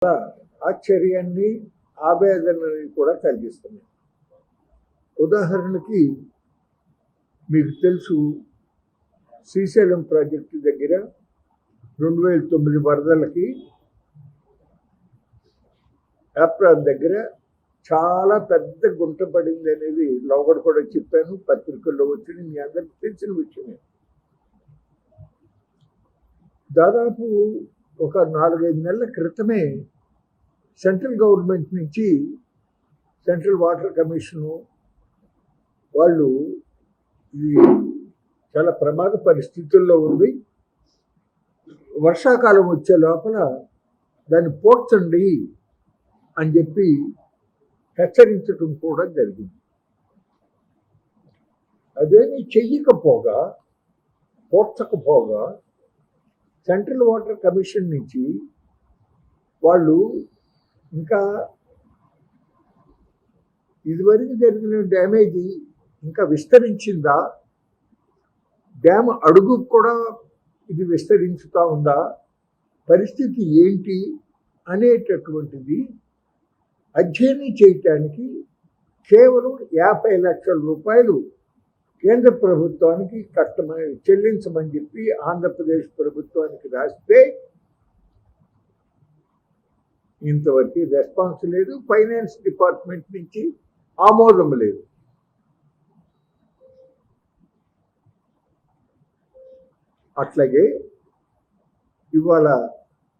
ఆశ్చర్యాన్ని ఆవేదనని కూడా కలిగిస్తున్నాయి. ఉదాహరణకి మీకు తెలుసు, శ్రీశైలం ప్రాజెక్టు దగ్గర 2009 వరదలకి ఏప్రాన్ దగ్గర చాలా పెద్ద గుంట పడింది అనేది లోగడ కూడా చెప్పాను, పత్రికల్లో వచ్చింది, మీ అందరికి తెలిసిన విషయమే. దాదాపు ఒక 4-5 నెలల క్రితమే సెంట్రల్ గవర్నమెంట్ నుంచి సెంట్రల్ వాటర్ కమిషను వాళ్ళు ఇది చాలా ప్రమాద పరిస్థితుల్లో ఉంది, వర్షాకాలం వచ్చే లోపల దాన్ని పోడ్చండి అని చెప్పి హెచ్చరించడం కూడా జరిగింది. అదేమి చెయ్యకపోగా, పోడ్చకపోగా సెంట్రల్ వాటర్ కమిషన్ నుంచి వాళ్ళు ఇంకా ఇదివరకు జరిగిన డ్యామేజీ ఇంకా విస్తరించిందా, డ్యామ్ అడుగు కూడా ఇది విస్తరించుతా ఉందా, పరిస్థితి ఏంటి అనేటటువంటిది అధ్యయనం చేయటానికి కేవలం 50 లక్షల రూపాయలు కేంద్ర ప్రభుత్వానికి చెల్లించమని చెప్పి ఆంధ్రప్రదేశ్ ప్రభుత్వానికి రాస్తే ఇంతవరకు రెస్పాన్స్ లేదు, ఫైనాన్స్ డిపార్ట్మెంట్ నుంచి ఆమోదం లేదు. అట్లాగే ఇవాళ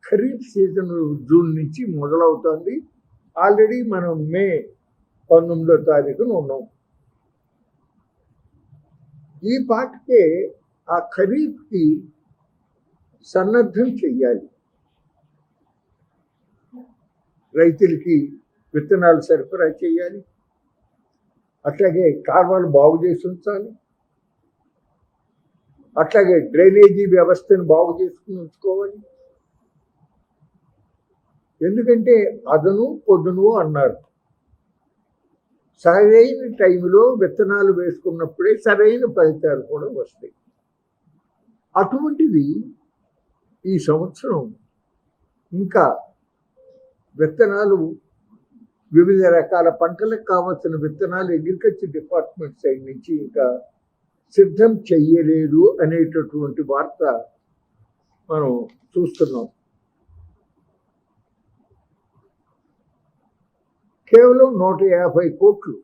ఖరీఫ్ సీజన్ జూన్ నుంచి మొదలవుతుంది. ఆల్రెడీ మనం మే 19వ తారీఖున ఉన్నాం. ఈ పాటికే ఆ ఖరీఫ్కి సన్నద్ధం చెయ్యాలి, రైతులకి విత్తనాలు సరఫరా చేయాలి, అట్లాగే కాలువలు బాగు చేసి ఉంచాలి, అట్లాగే డ్రైనేజీ వ్యవస్థను బాగు చేసుకుని ఉంచుకోవాలి. ఎందుకంటే అదను పొద్దును అన్నారు, సరైన టైంలో విత్తనాలు వేసుకున్నప్పుడే సరైన ఫలితాలు కూడా వస్తాయి. అటువంటిది ఈ సంవత్సరం ఇంకా విత్తనాలు, వివిధ రకాల పంటలకు కావాల్సిన విత్తనాలు అగ్రికల్చర్ డిపార్ట్మెంట్ సైడ్ నుంచి ఇంకా సిద్ధం చెయ్యలేదు అనేటటువంటి వార్త మనం చూస్తున్నాం. కేవలం 150 కోట్లు.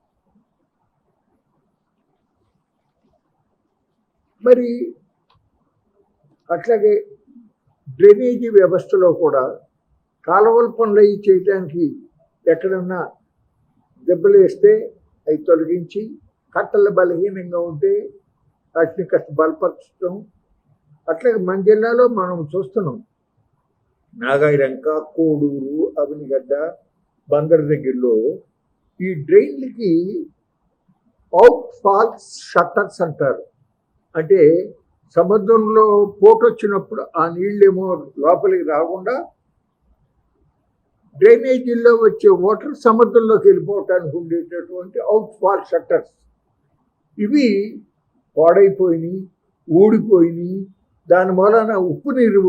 మరి అట్లాగే డ్రైనేజీ వ్యవస్థలో కూడా కాలువల పనులు అవి చేయడానికి ఎక్కడన్నా దెబ్బలు వేస్తే అవి తొలగించి, కట్టలు బలహీనంగా ఉంటే వాటిని కాస్త బలపరచడం. అట్లాగే మన జిల్లాలో మనం చూస్తున్నాం, నాగాయలంక, కోడూరు, అవనిగడ్డ, బందర్ దగ్గరలో ఈ డ్రైన్లకి అవుట్ ఫాల్స్ షట్టర్స్ అంటారు. అంటే సముద్రంలో పోటు వచ్చినప్పుడు ఆ నీళ్ళేమో లోపలికి రాకుండా డ్రైనేజీల్లో వచ్చే వాటర్ సముద్రంలోకి వెళ్ళిపోవటానికి ఉండేటటువంటి అవుట్ ఫాల్ షట్టర్స్ ఇవి పాడైపోయినాయి, ఊడిపోయినాయి. దాని మూలన ఉప్పు నీరు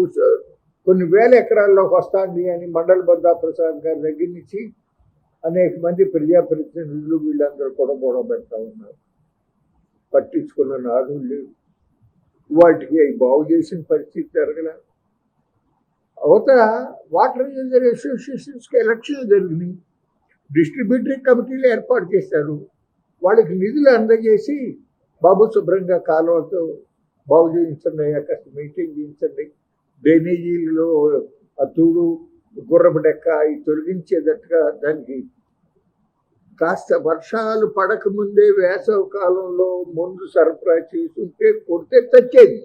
కొన్ని వేల ఎకరాల్లోకి వస్తుంది అని మండల బద్దా ప్రసాద్ గారి దగ్గర నుంచి అనేక మంది ప్రజాప్రతినిధులు వీళ్ళందరూ కూడా గొడవ పెడతా ఉన్నారు. పట్టించుకున్న నాదులు లేవు, వాటికి అవి బాగు చేసిన పరిస్థితి జరగలే. అవతల వాటర్ యూజర్ అసోసియేషన్స్కి ఎలక్షన్లు జరిగినాయి, డిస్ట్రిబ్యూటరీ కమిటీలు ఏర్పాటు చేశారు, వాళ్ళకి నిధులు అందజేసి బాబు శుభ్రంగా కాలువతో బాగు చేయించండి, కాస్త మెయింటైన్ చేయించండి, డ్రైనేజీలలో అతుడు గుర్రపు డెక్క అవి తొలగించేటట్టుగా దానికి కాస్త వర్షాలు పడకముందే వేసవి కాలంలో ముందు సరఫరా చేసుంటే కొడితే చచ్చేది.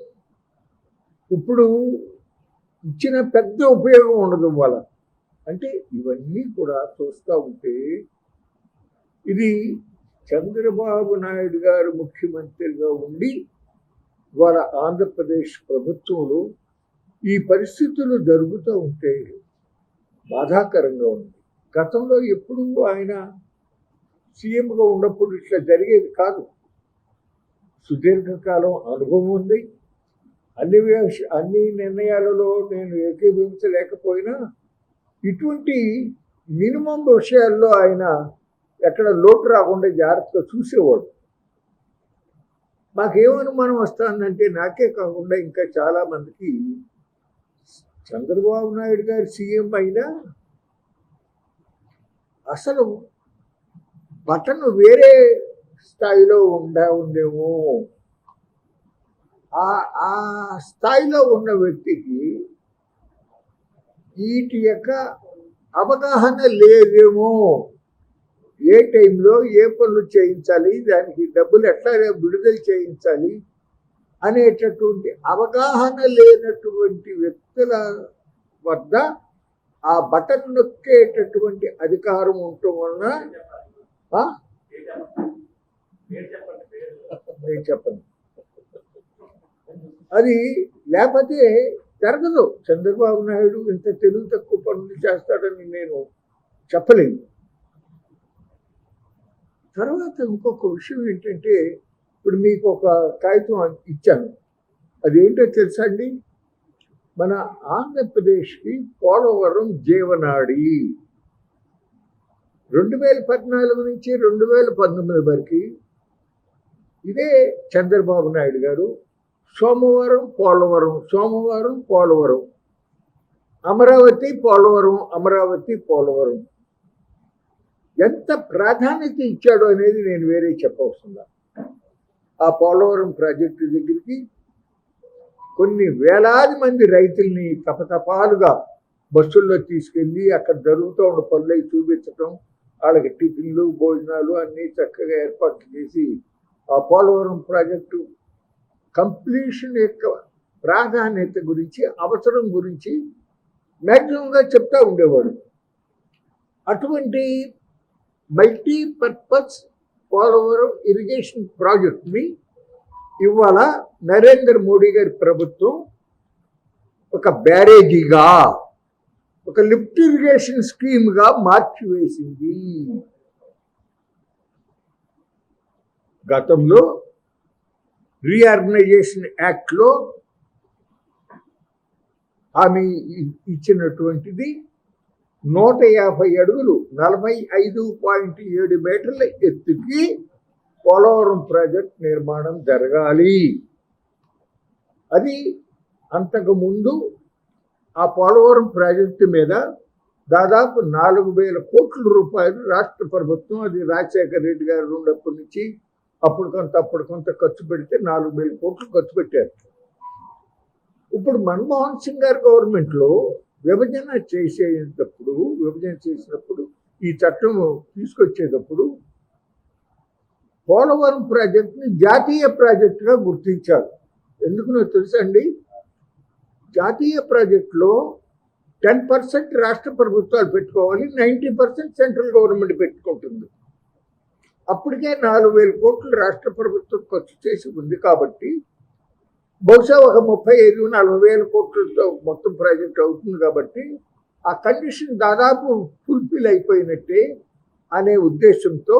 ఇప్పుడు ఇచ్చిన పెద్ద ఉపయోగం ఉండదు వాళ్ళ. అంటే ఇవన్నీ కూడా చూస్తూ ఉంటే ఇది చంద్రబాబు నాయుడు గారు ముఖ్యమంత్రిగా ఉండి వాళ్ళ ఆంధ్రప్రదేశ్ ప్రభుత్వంలో ఈ పరిస్థితులు జరుగుతూ ఉంటే బాధాకరంగా ఉంది. గతంలో ఎప్పుడు ఆయన సీఎంగా ఉన్నప్పుడు ఇట్లా జరిగేది కాదు. సుదీర్ఘకాలం అనుభవం ఉంది, అన్ని నిర్ణయాలలో నేను ఏకీభవించలేకపోయినా ఇటువంటి మినిమం విషయాల్లో ఆయన ఎక్కడ లోటు రాకుండా జాగ్రత్తగా చూసేవాడు. మాకేమనుమానం వస్తుందంటే నాకే కాకుండా ఇంకా చాలామందికి చంద్రబాబు నాయుడు గారు సీఎం అయినా అసలు బటన్ వేరే స్థాయిలో ఉందేమో, ఆ స్థాయిలో ఉన్న వ్యక్తికి వీటి యొక్క అవగాహన లేదేమో, ఏ టైంలో ఏ పనులు చేయించాలి, దానికి డబ్బులు ఎట్లా విడుదల చేయించాలి అనేటటువంటి అవగాహన లేనటువంటి వ్యక్తుల వద్ద ఆ బటన్ నొక్కేటటువంటి అధికారం ఉండటం వలన నేను చెప్పను, అది లేకపోతే జరగదు. చంద్రబాబు నాయుడు ఇంత తెలుగు తక్కువ పనులు చేస్తాడని నేను చెప్పలేను. తర్వాత ఇంకొక విషయం ఏంటంటే, ఇప్పుడు మీకు ఒక కాగితం ఇచ్చాను, అదేంటో తెలుసా అండి? మన ఆంధ్రప్రదేశ్కి పోలవరం జీవనాడి 2014 నుంచి 2019 వరకు ఇదే చంద్రబాబు నాయుడు గారు సోమవారం పోలవరం, సోమవారం పోలవరం, అమరావతి పోలవరం, అమరావతి పోలవరం ఎంత ప్రాధాన్యత ఇచ్చాడో అనేది నేను వేరే చెప్పవస్తుందా. ఆ పోలవరం ప్రాజెక్టు దగ్గరికి కొన్ని వేలాది మంది రైతుల్ని తపతపాలుగా బస్సుల్లో తీసుకెళ్ళి అక్కడ జరుగుతూ ఉన్న పనులై చూపించటం, వాళ్ళకి టిఫిన్లు భోజనాలు అన్నీ చక్కగా ఏర్పాట్లు చేసి ఆ పోలవరం ప్రాజెక్టు కంప్లీషన్ యొక్క ప్రాధాన్యత గురించి, అవసరం గురించి మ్యాక్సిమంగా చెప్తా ఉండేవాడు. అటువంటి మల్టీపర్పస్ పోలవరం ఇరిగేషన్ ప్రాజెక్ట్ని ఇవాళ నరేంద్ర మోడీ గారి ప్రభుత్వం ఒక బ్యారేజీగా, ఒక లిఫ్ట్ ఇరిగేషన్ స్కీమ్గా మార్చివేసింది. గతంలో రీఆర్గనైజేషన్ యాక్ట్లో హామీ ఇచ్చినటువంటిది 150 అడుగులు 45.7 మీటర్ల ఎత్తుకి పోలవరం ప్రాజెక్ట్ నిర్మాణం జరగాలి. అది అంతకుముందు ఆ పోలవరం ప్రాజెక్టు మీద దాదాపు 4,000 కోట్ల రూపాయలు రాష్ట్ర ప్రభుత్వం, అది రాజశేఖర రెడ్డి గారు ఉన్నప్పటి నుంచి అప్పుడు కొంత ఖర్చు పెడితే 4,000 కోట్లు ఖర్చు పెట్టారు. ఇప్పుడు మన్మోహన్ సింగ్ గారి గవర్నమెంట్లో విభజన చేసినప్పుడు ఈ చట్టం తీసుకొచ్చేటప్పుడు పోలవరం ప్రాజెక్టుని జాతీయ ప్రాజెక్టుగా గుర్తించారు. ఎందుకునో తెలుసా అండి? జాతీయ ప్రాజెక్టులో 10% రాష్ట్ర ప్రభుత్వాలు పెట్టుకోవాలి, 90% సెంట్రల్ గవర్నమెంట్ పెట్టుకుంటుంది. అప్పటికే 4,000 కోట్లు రాష్ట్ర ప్రభుత్వం ఖర్చు చేసి ఉంది కాబట్టి బహుశా ఒక 35-40,000 కోట్లతో మొత్తం ప్రాజెక్ట్ అవుతుంది. కాబట్టి ఆ కండిషన్ దాదాపు ఫుల్ఫిల్ అయిపోయినట్టే అనే ఉద్దేశంతో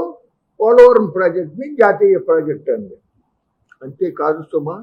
పోలవరం ప్రాజెక్ట్ని జాతీయ ప్రాజెక్ట్ అంది. అంతేకాదు సుమా,